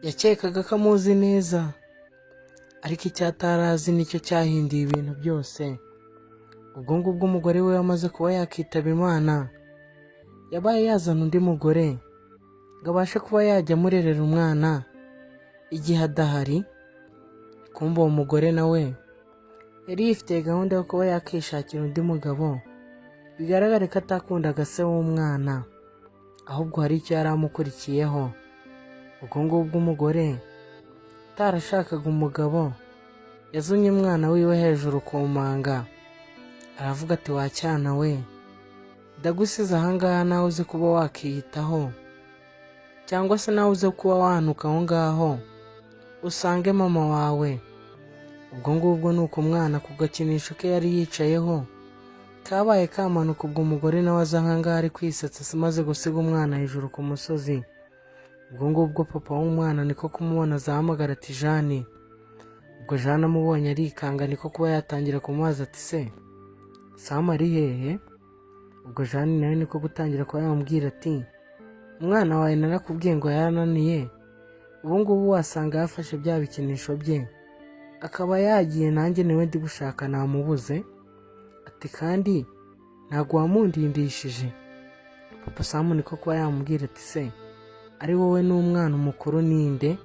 yakekaga ko amuzi neza, ariko icyo atarazi nicyo cyahinduye ibintu byose. Ubwo ngubwo umugore we yamaze kuba yakitaba Imana, yabaye yazana undi mugore ngo abashe kuba yajya amurerera umwana igihe adahari. Kumva uwo mugore nawe yari yifitiye gahunda yo kuba yakishakira undi mugabo, bigaragare ko atakundaga se w'umwana, ahubwo hari icyo yari amukurikiyeho. ubwo ngubwo umugore utarashakaga umugabo yazumye umwana wiwe hejuru ku manga, aravuga ati wacyana we, ndagusize ahangaha nawe uzi kuba wakiyitaho, cyangwa se nawe uzi kuba wanuka aho ngaho usange mama wawe. ubwo ngubwo nuko umwana ku gakinisho ke yari yicayeho kabaye kamanuka, ubwo umugore nawe aza ahangaha ari kwisetsa maze gusiga umwana hejuru ku musozi. ubwo ngubwo papa w'umwana niko kumubona azahamagara ati Jane. ubwo Jane amubonye arikanga, niko kuba yatangira kumubaza ati se Sam ari hehe? ubwo Jane nawe niko gutangira kuba yamubwira ati umwana wawe narakubwiye ngo yarananiye, ubu ngubu wasanga yafashe bya bikinisho bye akaba yagiye, nanjye niwe ndi gushaka namubuze. ati kandi ntabwo wamundindishije. papa Sam niko kuba yamubwira ati se ari wowe n'umwana umukuru ninde?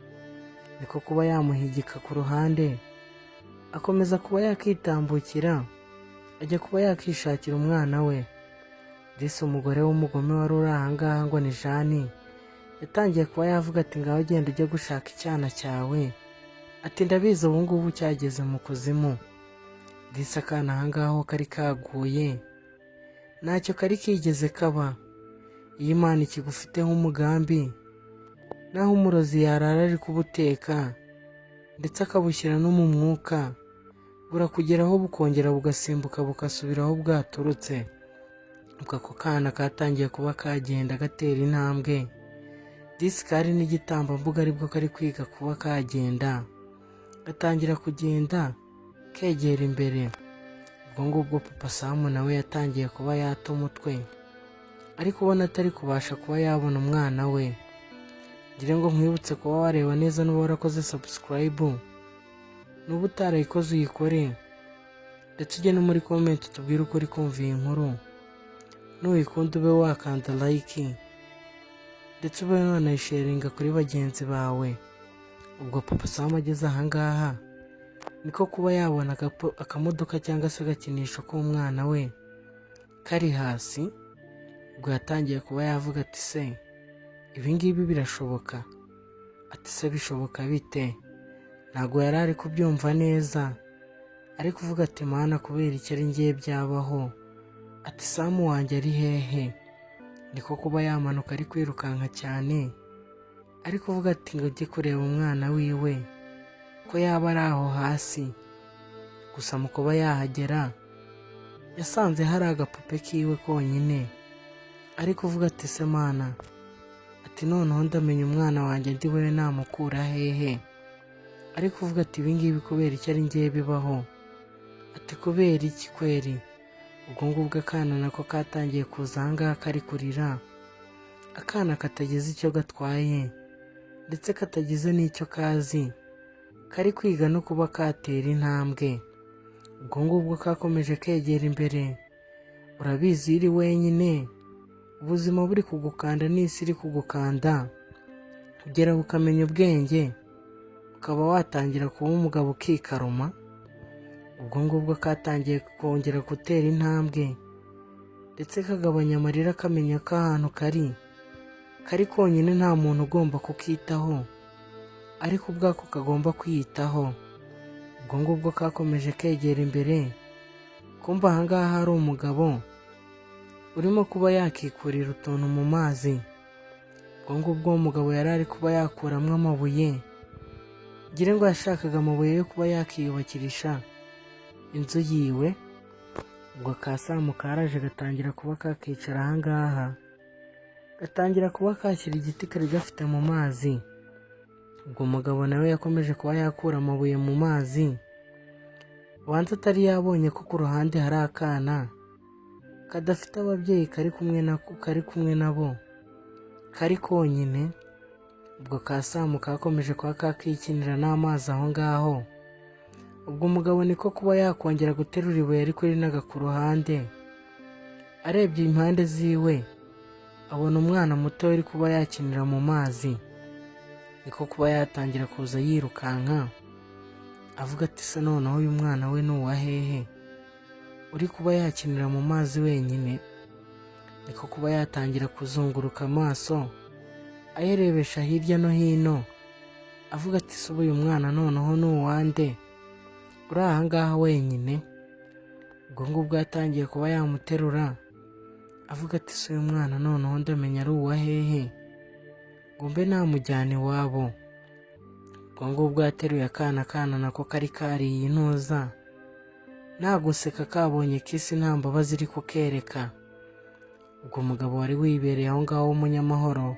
niko kuba yamuhigika ku ruhande, akomeza kuba yakitambukira ajya kuba yakishakira umwana we. Disi umugore w'umugome wari uri ahangaha ngo ni Jane yatangiye kuba yavuga ati ngaho genda ujye gushaka icyana cyawe, ati ndabizi ubu ngubu cyageze mu kuzimu. Disi akana ahangaho kari kaguye ntacyo kari kigeze kaba. iyo Imana ikigufiteho umugambi, naho umurozi yarara ari kubuteka ndetse akabushyira no mu mwuka, burakugeraho bukongera bugasimbuka bugasubira aho bwaturutse. ubwo ako kana katangiye kuba kagenda gatera intambwe, disi kari n'igitambambuga aribwo kari kwiga kuba kagenda, gatangira kugenda kegera imbere. ubwo ngubwo papa Sam nawe yatangiye kuba yata umutwe, ariko ubona atari kubasha kuba yabona umwana we. ngira ngo nkwibutse kuba wareba neza n'uba warakoze subscribe, n'uba utarayikoze uyikore, ndetse ujye no muri comment tubwire uko uri kumva iyi nkuru. nuyikunda ube wakanda like, ndetse ube wanayisharinga kuri bagenzi bawe. ubwo papa Sam ageze ahangaha niko kuba yabona akamodoka cyangwa se agakinisho k'umwana we kari hasi. ubwo yatangiye kuba yavuga ati se ibi ngibi birashoboka? ati se bishoboka bite? ntabwo yari ari kubyumva neza, ari kuvuga ati Mana kubera icyo ari ngiye byabaho, ati Sam wanjye ari hehe? niko kuba yamanuka ari kwirukanka cyane, ari kuvuga ati ngo ujye kureba umwana wiwe ko yaba ari aho hasi. gusa mu kuba yahagera yasanze hari agapupe kiwe konyine, ari kuvuga ati se Mana, ati noneho ndamenya umwana wanjye ndi we namukura hehe? ari kuvuga ati ibi ngibi kubera icyo ari ngiye bibaho, ati kubera iki kweri? ubwo ngubwo akana nako katangiye kuza ahangaha kari kurira, akana katagize icyo gatwaye ndetse katagize n'icyo kazi, kari kwiga no kuba katera intambwe. ubwo ngubwo kakomeje kegera imbere. urabizi iri wenyine ubuzima buri kugukanda n'isi iri kugukanda, ugera ukamenya ubwenge ukaba watangira kuba umugabo ukikaruma. ubwo ngubwo katangiye kongera gutera intambwe ndetse kagabanya amarira, kamenya ko ahantu kari konyine nta muntu ugomba kukitaho, ariko ubwako kagomba kwiyitaho. ubwo ngubwo kakomeje kegera imbere, kumva ahangaha hari umugabo urimo kuba yakikurira utuntu mu mazi. ubwo ngubwo umugabo yari ari kuba yakuramo amabuye, ngira ngo yashakaga amabuye yo kuba yakiyubakirisha inzu yiwe. ubwo ka Sam karaje gatangira kuba kakicara ahangaha, gatangira kuba kashyira igiti kari gafite mu mazi. ubwo umugabo nawe yakomeje kuba yakura amabuye mu mazi, wanze atari yabonye ko ku ruhande hari akana kadafite ababyeyi kari kumwe nabo, kari konyine. ubwo ka Samu kakomeje kuba kakikinira n'amazi aho ngaho. Ubwo umugabo niko kuba yakongera guterura ibuye ariko rinaga ku ruhande. Arebye impande ziwe abona umwana muto uri kuba yakinira mu mazi, niko kuba yatangira kuza yirukanka avuga ati se noneho uyu mwana we ni uwa hehe uri kuba yakinira mu mazi wenyine. Niko kuba yatangira kuzunguruka amaso ayirebesha hirya no hino avuga ati se uyu mwana noneho ni uwande uri aha ngaha wenyine. Ubwo ngubwo yatangiye kuba yamuterura avuga ati se uyu mwana noneho ndamenya ari uwa hehe ngo mbe namujyana iwabo. Ubwo ngubwo yateruye akana nako kari kariye intuza, nta guseka kabonye kisi nta mbabazi iri kukereka. Ubwo umugabo wari wibereye aho ngaho w'umunyamahoro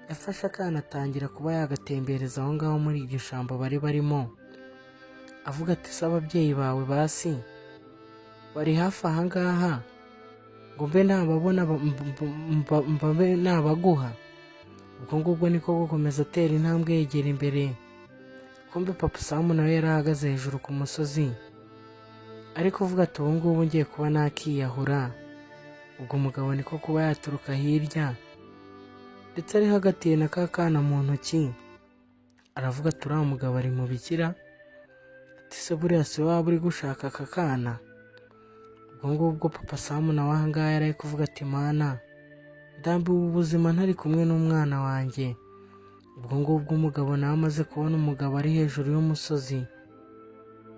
yafashe akana atangira kuba yagatembereza aho ngaho muri iryo shyamba bari barimo, avuga ati se ababyeyi bawe basi bari hafi aha ngaha ngo mbe nababona mbabe nabaguha. Ubwo ngubwo niko gukomeza atera intambwe yegera imbere. Kumbe papa Samu nawe yari ahagaze hejuru ku musozi ari kuvuga ati ubu ngubu ngiye kuba nakiyahura. Ubwo umugabo niko kuba yaturuka hirya ndetse ari hagatiye na ka kana mu ntoki aravuga ati uriya mugabo ari mu bikira, ati se buriya si waba uri gushaka aka kana. Ubwo ngubwo papa Samu nawe aha ngaha yari ari kuvuga ati mana ndambiwe ubuzima ntari kumwe n'umwana wanjye. Ubwo ngubwo umugabo nawe amaze kubona umugabo ari hejuru y'umusozi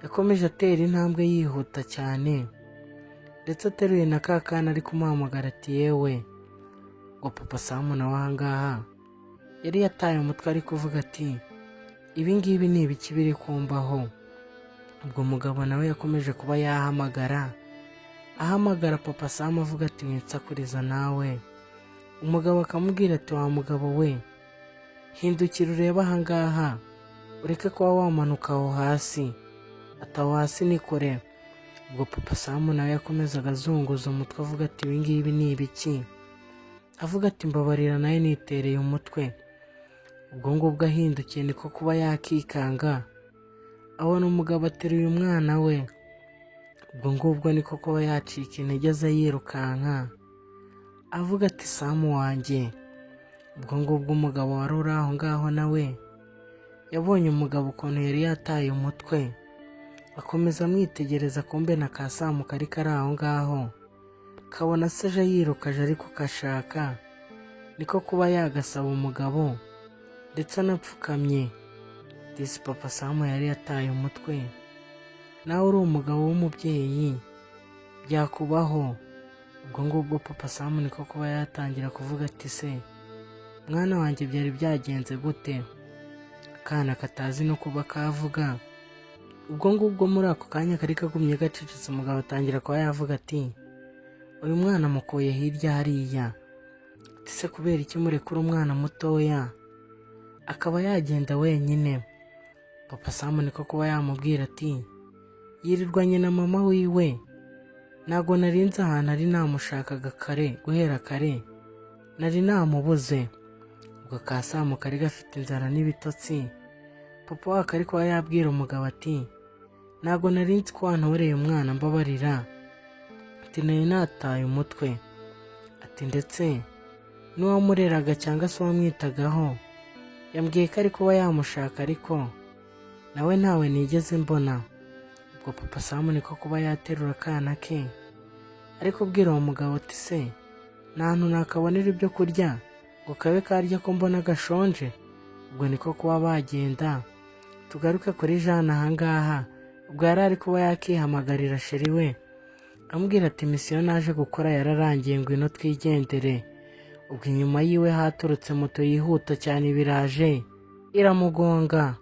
yakomeje atera intambwe yihuta cyane ndetse ateruye na ka kana ari kumuhamagara ati yewe. Ngo papa Samu nawe aha ngaha yari yataye umutwe ari kuvuga ati ibi ngibi ni ibiki biri kumbaho. Ubwo umugabo nawe yakomeje kuba ahamagara papa Samu avuga ati winsakuriza nawe. Umugabo akamubwira ati wa mugabo we hindukira urebe aha ngaha ureke kuba wamanuka aho hasi, ati aho hasi ni kure. Ubwo papa Samu nawe yakomezaga azunguza umutwe avuga ati ibi ngibi ni ibiki, avuga ati mbabarira nawe nitereye umutwe. Ubwo ngubwo ahindukiye niko kuba yakikanga abona umugabo ateruye umwana we. Ubwo ngubwo niko kuba yacika intege aza yirukanka avuga ati Samu wanjye. Ubwo ngubwo umugabo wari uri aho ngaho nawe yabonye umugabo ukuntu yari yataye umutwe akomeza amwitegereza. Kumbe na ka Samu kari kari aho ngaho kabona se aje yirukaje ariko kashaka, niko kuba yagasaba umugabo ndetse anapfukamye. Disi papa Samu yari yataye umutwe, nawe uri umugabo w'umubyeyi byakubaho. Ubwo ngubwo papa Samu niko kuba yatangira kuvuga ati se mwana wanjye byari byagenze gute, akana katazi no kuba kavuga. Ubwo ngubwo muri ako kanya kari kagumye gacecetse umugabo atangira kuba yavuga ati uyu mwana mukuye hirya hariya, ati se kubera iki murekura umwana mutoya akaba yagenda wenyine. Papa Samu niko kuba yamubwira ati yirirwanye na mama wiwe, ntago narinze ahantu ari namushakaga guhera kare nari namubuze. Ubwo ka Samu kari gafite inzara n'ibitotsi. Papa wako ari kuba yabwira umugabo ati ntago narinzi ko wantoreye umwana mbabarira, ati nari nataye umutwe, ati ndetse n'uwamureraga cyangwa se uwamwitagaho yambwiye ko ari kuba yamushaka ariko nawe ntawe nigeze mbona. Ubwo papa Samu niko kuba yaterura akana ke ari kubwira uwo mugabo ati se nta hantu nakabonera ibyo kurya ngo kabe karya ko mbona gashonje. Ubwo niko kuba bagenda. Tugaruke kuri Jana aha ngaha. Ubwo yari ari kuba yakihamagarira sheri we amubwira ati misiyo naje gukora yararangiye ngwino twigendere. Ubwo inyuma yiwe haturutse moto yihuta cyane biraje iramugonga.